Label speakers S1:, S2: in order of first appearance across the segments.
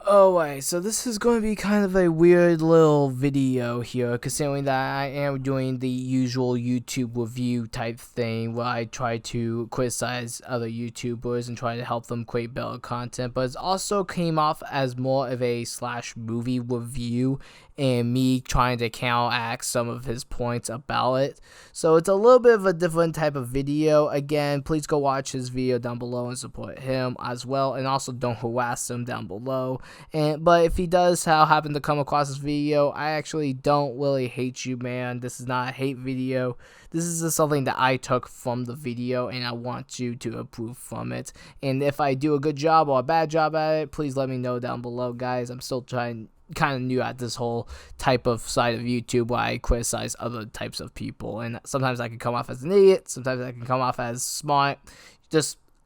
S1: Alright, so this is going to be kind of a weird little video here, considering that I am doing the usual YouTube review type thing where I try to criticize other YouTubers and try to help them create better content, but it also came off as more of a /movie review and me trying to counteract some of his points about it. So it's a little bit of a different type of video. Again, please go watch his video down below and support him as well, and also don't harass him down below. But if he does happen to come across this video, I actually don't really hate you, man. This is not a hate video. This is just something that I took from the video, and I want you to approve from it. And if I do a good job or a bad job at it, please let me know down below, guys. I'm still kind of new at this whole type of side of YouTube where I criticize other types of people, and sometimes I can come off as an idiot, sometimes I can come off as smart.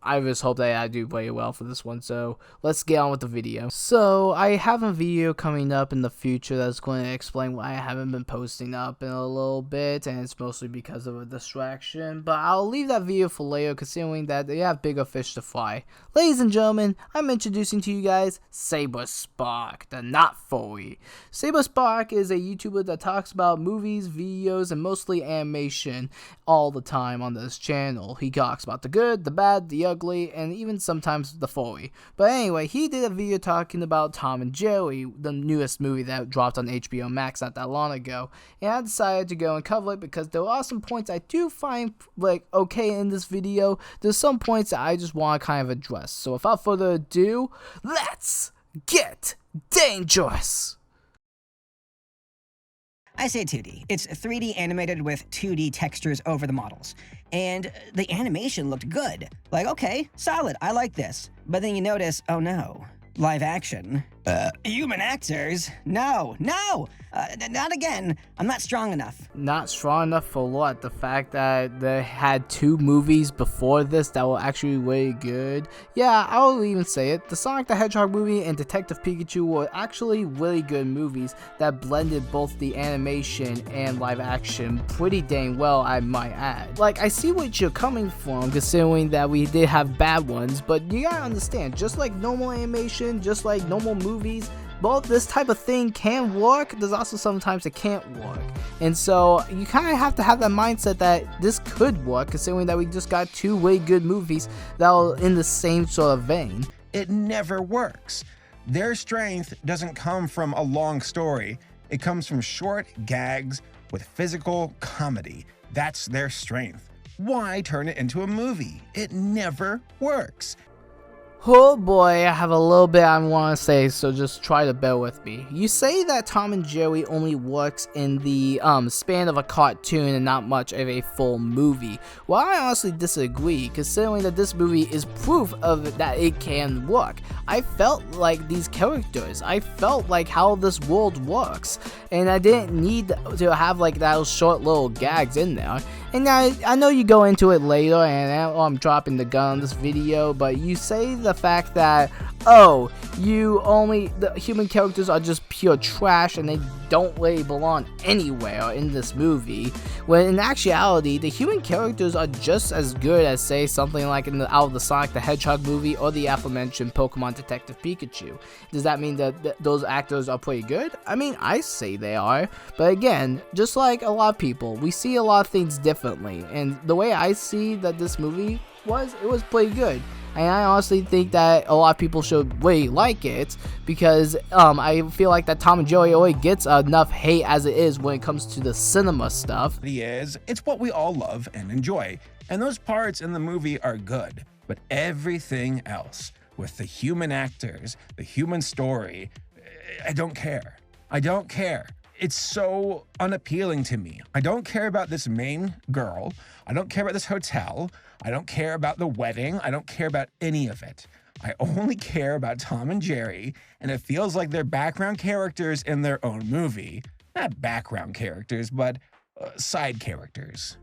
S1: I just hope that I do very well for this one, so let's get on with the video. So I have a video coming up in the future that's going to explain why I haven't been posting up in a little bit, and it's mostly because of a distraction, but I'll leave that video for later, considering that they have bigger fish to fry. Ladies and gentlemen, I'm introducing to you guys saberspark, the not furry. saberspark is a YouTuber that talks about movies, videos, and mostly animation all the time on this channel. He talks about the good, the bad, the ugly, and even sometimes the furry. But anyway, he did a video talking about Tom and Jerry, the newest movie that dropped on HBO Max not that long ago, and I decided to go and cover it because there are some points I do find okay in this video. There's some points that I just want to kind of address. So without further ado, let's get dangerous!
S2: I say 2D. It's 3D animated with 2D textures over the models. And the animation looked good. Like, okay, solid, I like this. But then you notice, oh no, live action. Human actors? No, not again. I'm not strong enough.
S1: Not strong enough for what? The fact that they had 2 movies before this that were actually really good? Yeah, I will even say it. The Sonic the Hedgehog movie and Detective Pikachu were actually really good movies that blended both the animation and live action pretty dang well, I might add. Like, I see what you're coming from, considering that we did have bad ones, but you gotta understand, just like normal animation, just like normal movies, both this type of thing can work. There's also sometimes it can't work, and so you kind of have to have that mindset that this could work, considering that we just got 2 way good movies that are in the same sort of vein.
S3: It never works. Their strength doesn't come from a long story. It comes from short gags with physical comedy. That's their strength. Why turn it into a movie? It never works.
S1: Oh boy, I have a little bit I want to say, so just try to bear with me. You say that Tom and Jerry only works in the span of a cartoon and not much of a full movie. Well, I honestly disagree, considering that this movie is proof of that it can work. I felt like these characters, I felt like how this world works, and I didn't need to have like those short little gags in there. And I know you go into it later, and I'm dropping the gun on this video, but you say the fact that, oh, the human characters are just pure trash and they don't really belong anywhere in this movie, when in actuality, the human characters are just as good as, say, something like out of the Sonic the Hedgehog movie or the aforementioned Pokemon Detective Pikachu. Does that mean that those actors are pretty good? I mean, I say they are, but again, just like a lot of people, we see a lot of things differently, and the way I see that this movie was pretty good. And I honestly think that a lot of people should really like it, because I feel like that Tom and Jerry already gets enough hate as it is when it comes to the cinema stuff.
S3: It's what we all love and enjoy, and those parts in the movie are good, but everything else, with the human actors, the human story, I don't care. I don't care. It's so unappealing to me. I don't care about this main girl. I don't care about this hotel. I don't care about the wedding. I don't care about any of it. I only care about Tom and Jerry, and it feels like they're background characters in their own movie. Not background characters, but side characters.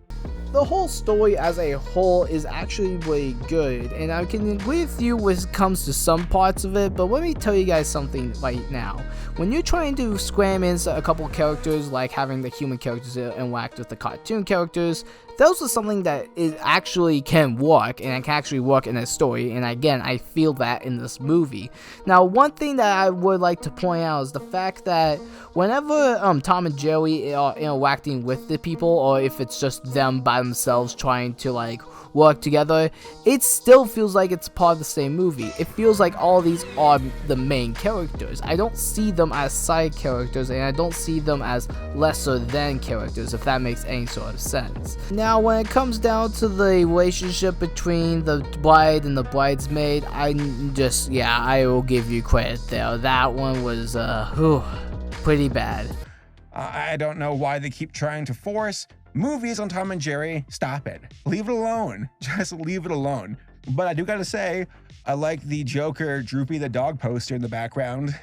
S1: The whole story as a whole is actually really good, and I can agree with you when it comes to some parts of it, but let me tell you guys something right now. When you're trying to scram in a couple characters, like having the human characters interact with the cartoon characters, those are something that it actually can work, and it can actually work in a story, and again, I feel that in this movie. Now, one thing that I would like to point out is the fact that whenever Tom and Jerry are interacting with the people, or if it's just them by themselves trying to like work together, it still feels like it's part of the same movie. It feels like all these are the main characters. I don't see them as side characters, and I don't see them as lesser than characters, if that makes any sort of sense. Now, when it comes down to the relationship between the bride and the bridesmaid, I will give you credit there. That one was pretty bad.
S3: I don't know why they keep trying to force movies on Tom and Jerry. Stop it. Leave it alone. Just leave it alone. But I do gotta say, I like the Joker Droopy the dog poster in the background.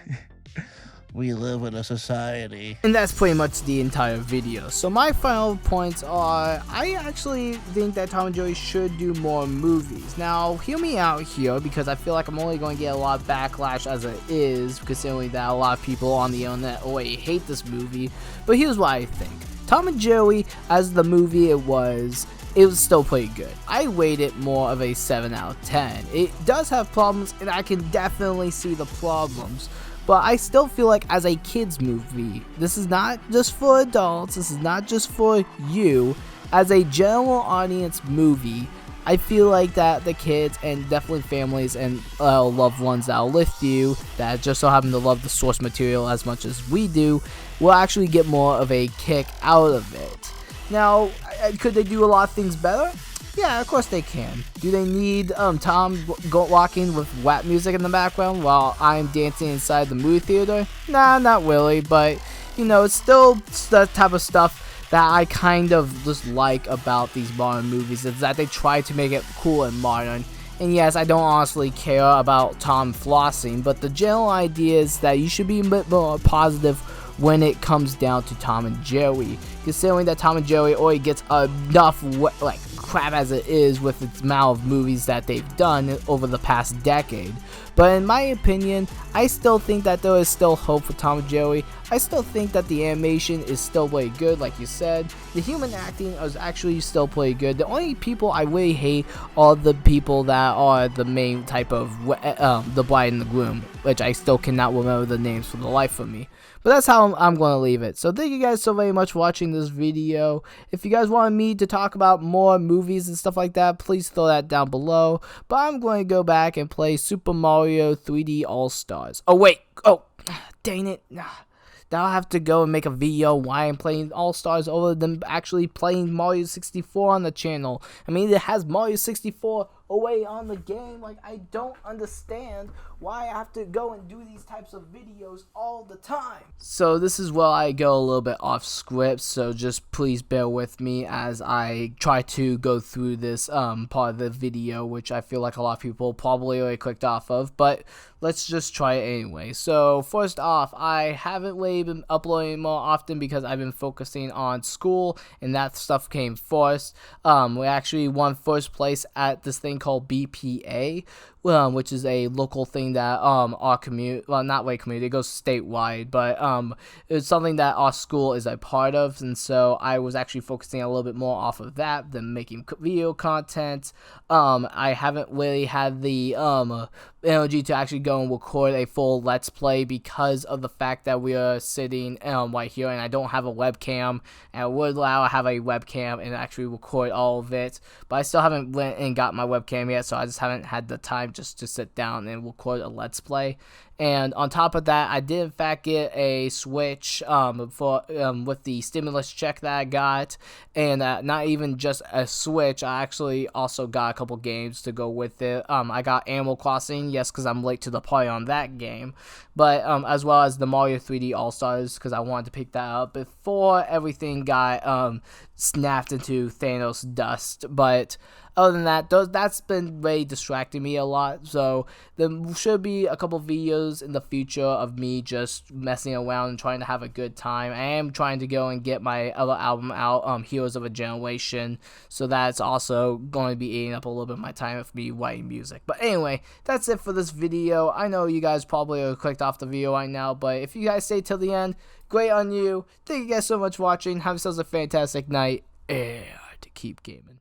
S3: We live in a society.
S1: And that's pretty much the entire video. So my final points are, I actually think that Tom and Jerry should do more movies. Now, hear me out here, because I feel like I'm only going to get a lot of backlash as it is, considering that a lot of people on the internet already hate this movie. But here's what I think. Tom and Jerry, as the movie it was still pretty good. I rate it more of a 7 out of 10. It does have problems, and I can definitely see the problems. But I still feel like as a kids movie, this is not just for adults, this is not just for you. As a general audience movie, I feel like that the kids and definitely families and loved ones that will lift you, that just so happen to love the source material as much as we do, will actually get more of a kick out of it. Now, could they do a lot of things better? Yeah, of course they can. Do they need Tom walking with rap music in the background while I'm dancing inside the movie theater? Nah, not really, but it's still the type of stuff that I kind of just like about these modern movies, is that they try to make it cool and modern. And yes, I don't honestly care about Tom flossing, but the general idea is that you should be a bit more positive when it comes down to Tom and Jerry, considering that Tom and Jerry already gets enough crap as it is with its amount of movies that they've done over the past decade. But in my opinion, I still think that there is still hope for Tom and Jerry. I still think that the animation is still pretty good, like you said. The human acting is actually still pretty good. The only people I really hate are the people that are the main type of the bride and the groom, which I still cannot remember the names for the life of me. But that's how I'm going to leave it. So thank you guys so very much for watching this video. If you guys want me to talk about more movies and stuff like that, please throw that down below. But I'm going to go back and play Super Mario 3D All-Stars. Oh, wait. Oh, dang it. Now I'll have to go and make a video why I'm playing All-Stars over than actually playing Mario 64 on the channel. I mean, it has Mario 64 away on the game. Like, I don't understand why I have to go and do these types of videos all the time. So this is where I go a little bit off script, so just please bear with me as I try to go through this part of the video, which I feel like a lot of people probably already clicked off of, but let's just try it anyway. So first off, I haven't really been uploading more often because I've been focusing on school, and that stuff came first. We actually won first place at this thing called BPA, which is a local thing that our community, well, not like community, it goes statewide, but it's something that our school is a part of, and so I was actually focusing a little bit more off of that than making video content. I haven't really had the energy to actually go and record a full Let's Play because of the fact that we are sitting right here, and I don't have a webcam, and I would allow to have a webcam and actually record all of it, but I still haven't went and got my webcam yet, so I just haven't had the time just to sit down and record a Let's Play. And on top of that, I did in fact get a Switch with the stimulus check that I got, and not even just a Switch, I actually also got a couple games to go with it. I got Animal Crossing, yes, because I'm late to the party on that game, but as well as the Mario 3D All-Stars, because I wanted to pick that up before everything got snapped into Thanos dust. But other than that, that's been really distracting me a lot, so there should be a couple videos videos in the future of me just messing around and trying to have a good time. I am trying to go and get my other album out, Heroes of a Generation, so that's also going to be eating up a little bit of my time of me writing music. But anyway, that's it for this video. I know you guys probably are clicked off the video right now, but if you guys stay till the end, great on you. Thank you guys so much for watching. Have yourselves a fantastic night, and keep gaming.